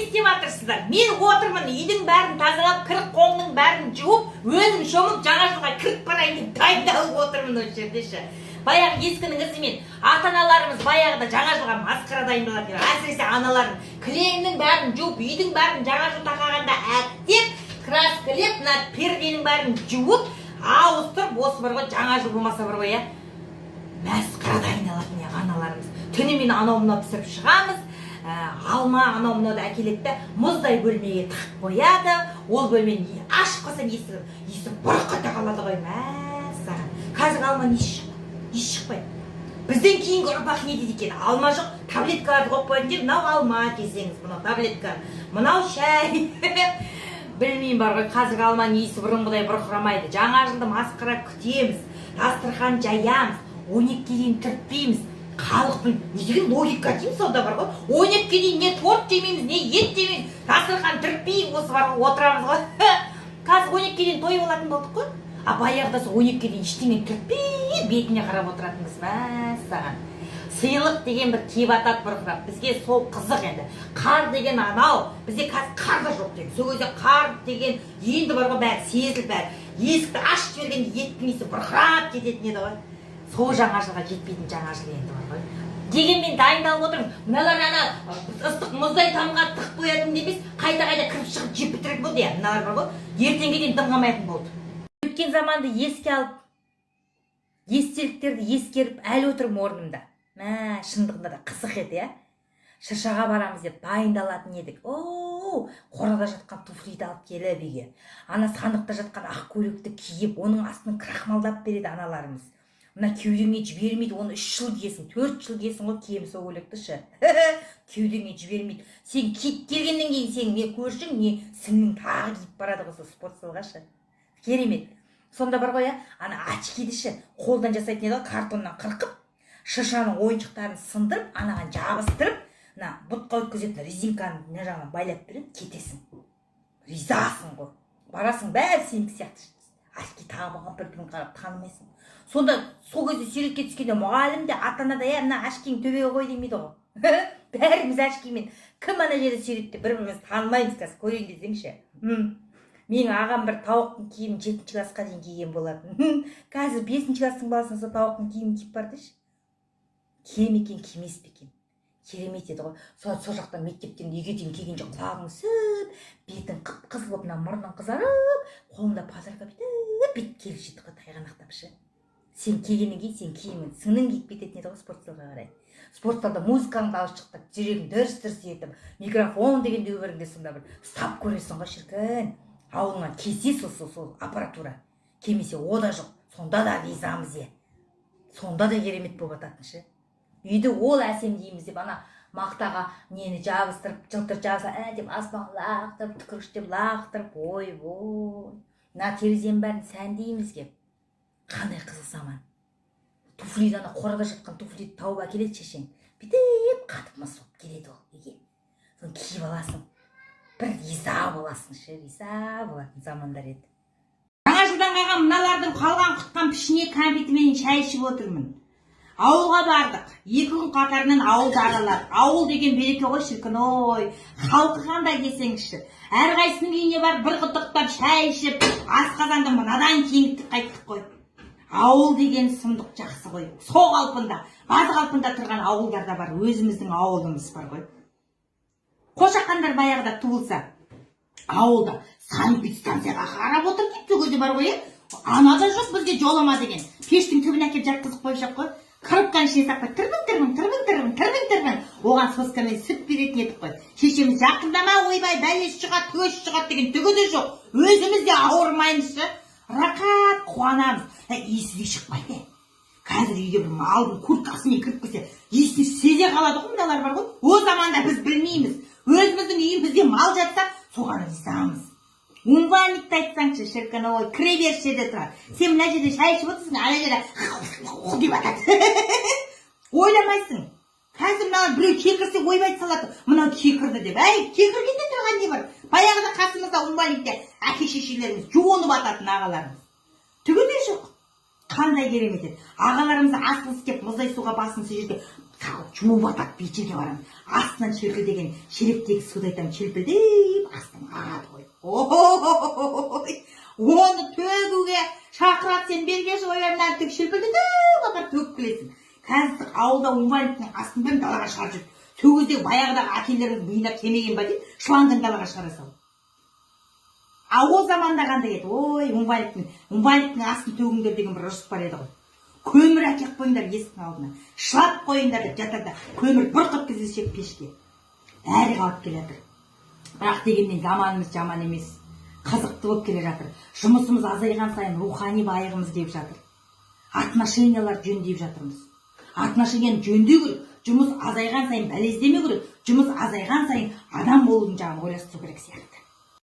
істеп жатырсыздар? Мен отырмын, үйдің бәрін тазалап, кір қоңның бәрін жуып, өзім шомып, жаңа жылға кіріп барайын деп дайындалып отырмын осы жердеші. Баяғы ескінің ізімен ата-аналарымыз баяғыда жаңа жылға масқара дайындалады деп, әсіресе аналарым кілемнің бәрін жуып, үйдің бәрін жаңа жыл тақағанда әктеп, краскілеп, мына перденің бәрін жуып, ауыстырып, осы бір ғой жаңа жыл болмаса бір ғой, масқара дайындалатын аналарымыз. Түнімен анау-мынау пісіріп шығамыз, алма анау-мынауды әкеледі, мұздай бөлмеге тығып қояды, ол бөлмені ашып қалсаң есі бұрқыта қалады ғой, мәссаған. Қазір алма еш шықпайды. Бізден кейінгі ұрпақ не дейді екен? Алма жоқ, таблеткаларды қойып қоятын деп, мынау алма десеңіз, мынау таблетка, мынау шай. Білмеймін бар ғой, қазір алманың иісі бұрынғыдай бұрқырамайды. Жаңа жылды масқара күтеміз, дастархан жаямыз, 12-ге дейін түртпейміз. Халық не деген логика дейміз сонда бар ғой. 12-ге дейін не торт жемейміз, не ет жемейміз, дастархан түртпейміз, осы бар ғой, отырамыз ғой. Қазір 12-ге дейін той болатын болдық қой. А баяғыда 12-ге дейін ештеңе түртпей бетіне қарап отыратынбыз, мәссаған. Сыйлық деген бір кебатат бұрқырап, бізге сол қызық енді. Қар деген анау, бізде қазір қар да жоқ деген. Сол кезде қар деген енді бар ғой, бәрі сезіліп бәрі. Есікті ашып жібергенде еттің иісі бұрқырап кететін еді ғой. Сол жаңа жылға жетпейтін жаңа жыл енді бар ғой. Дегенмен дайындалып отырмын. Мыналар ана ыстық мұздай тамға тығып қоятын емес, қайта-қайта кіріп шығып жеп бітіретін болды. Мыналар бар ғой, ертеңге дейін дымғамайтын болды. Өткен заманды еске алып, естеліктерді ескеріп, әлі отырмын орнымда. Шындығында да қызық еді, шыршаға барамыз деп дайындалатын едік. Қорада жатқан туфлиді алып келіп үйге. Ана сандықта жатқан ақ көйлекті киіп, оның астын крахмалдап береді аналарымыз. Мына кеудеңе жібермейді, оны 3 жыл киесің, 4 жыл киесің ғой, киеміз сол көйлекті ше. Кеудеңе жібермейді. Сен киіп келгеннен кейін сен не көршің, не сіңнің тағы киіп барады ғой спортзалға ше. Керемет. Сонда бар ғой, ана очкиді ше, қолдан жасайтын еді ғой, картоннан қырқып, шыршаның ойыншықтарын сындырып, анаған жабыстырып, бұтқа өткізетін резинканы не жағынан байлап береді, кетесің. Ризасың ғой. Барасың, бәрі сенікі сияқты. Очки тағып бір-бірін қарап танымайсың. Сонда сол кезде суретке түскенде мұғалім де, ата-ана да, мына очкиң төбеге қой демейді ғой. Бәріміз очкимен кім ана жерде суретте бір-біріміз танымаймыз, қазір көрейін десеңші. Менің ағам бір тауықтың киімін 7-ші классқа дейін киген болатын. Қазір 5-ші класстың баласына сол тауықтың киімін киіп бардыш. Кием екен, кимес пе екен. Керемет еді ғой. Сол жақтан мектептен үйге дейін келгенде құлағың сүп, бетің қып-қызыл болып, мұрның қызарып, қолыңда пазарға бүйтіп келіп жетті ғой тайғанақтап ше. Сен келгеннен кейін сен киімін сіңнің киіп кететін еді ғой спортзалға қарай. Спортзалда музыкаңды алып шықтық, жүрегің дүрс-дүрс етіп, микрофон дегенде өміріңде сонда бір ұстап көресің ғой шіркін. Ауылыңнан келсе сол аппаратура, келмесе о да жоқ, сонда да ризамыз сонда да керемет болып жататын ше. Үйді ол әсем дейміз деп, ана мақтаға нені жабыстырып, жылтыр жабыса, деп аспан лақтырып, түкіріштеп лақтырып, ой-ой. Мына терезенің бәрін сәндейміз кеп. Қандай қызық заман. Туфлиді, ана қорада жатқан туфлиді тауып әкеледі шешең. Бүйтіп қатып мыс болып келеді ол үйге. Соны киіп аласың. Бір риза боласың ше, риза болатын замандар еді. Жаңа жылдан қалған мыналардың қалған құтқан пішіне кәмпитімен шай ішіп отырмын. Ауылға бардық. 2 күн қатарынан ауылды араладық. Ауыл деген береке ғой шіркін, ой. Халқы қандай десеңізші. Әрқайсының үйіне бар бір құттықтап шай ішіп, асқазанды мынадан кеңіттік қайттық қой. Ауыл деген сұмдық жақсы ғой. Сол қалпында, базы қалпында тұрған ауылдарда бар, өзіміздің ауылымыз бар ғой. Қошақандар баяғыда туылса, ауылда санэпидстанцияға қарап отыр дейді, сол кезде бар ғой, анада жоқ бізге жолама деген. Пештің түбін әкеп жатқызып қойып қой. Қырыпқан ішіне сақпай, тырбың. Оған соскамен сүт беретін едік қой. Шешеміз жақындама, ойбай, бәлеш шығады, төш шығады деген түгі де жоқ. Өзіміз де ауырмаймыз, рақат қуанамыз. Иісі де шықпайды. Қазір үйге бір малдың курткасымен кіріп келсе, иісін сезе қалады ғой, мыналар бар ғой. О заманда біз білмейміз. Өзіміздің үйімізде мал жатса, соған ризамыз. Умвальникті айтсаңшы, шіркін, ой, кіре берші де тұрады. Сен мына жерде шай ішіп отырсың, ана жерде деп атады. Ойламайсың. Қазір мынау біреу кекірсе ойбайды салады. Мынау кекірді деп. Кекіргенде тұрған не бар? Баяғыда қасымызда умвальникте әке шешелеріміз жуынып ататын ағаларымыз. Түгі де жоқ. Қандай керемет еді. Ағаларымыз асыл істеп мұздай суға басын сол жерге жуып атады бейчерге барамын. Астынан шелкілдеген шелектегі суды айтамын, шелпілдеп астынан ағады ғой. Ой, оны төгуге шақырат сен бергеші ояннан тек шелпілдеп апар төгіп келесің. Қазір ауылда умвалиптің астын далаға шығарып жүр. Сол кезде баяғыдағы әкелеріңіз миына келмеген ба деп шлангын далаға шығара сал. А о заманда қандай еді? Ой, умвалиптің астын төгіңдер деген бір ұрыс бар еді ғой. Көмір әкеп қойыңдар есіктің алдына. Шылап қойыңдар деп жатарда көмір бұрқып кізілсек пешке. Әрі қалып келе жатыр. Бірақ дегенмен заманымыз жаман емес. Қызықты болып келе жатыр. Жұмысымыз азайған сайын рухани байығымыз кеп жатыр. Отношениялар жөндеп жатырмыз. Отношенияны жөндеу керек. Жұмыс азайған сайын бәлездеме керек. Жұмыс азайған сайын адам болудың жағын ойластыру керек сияқты.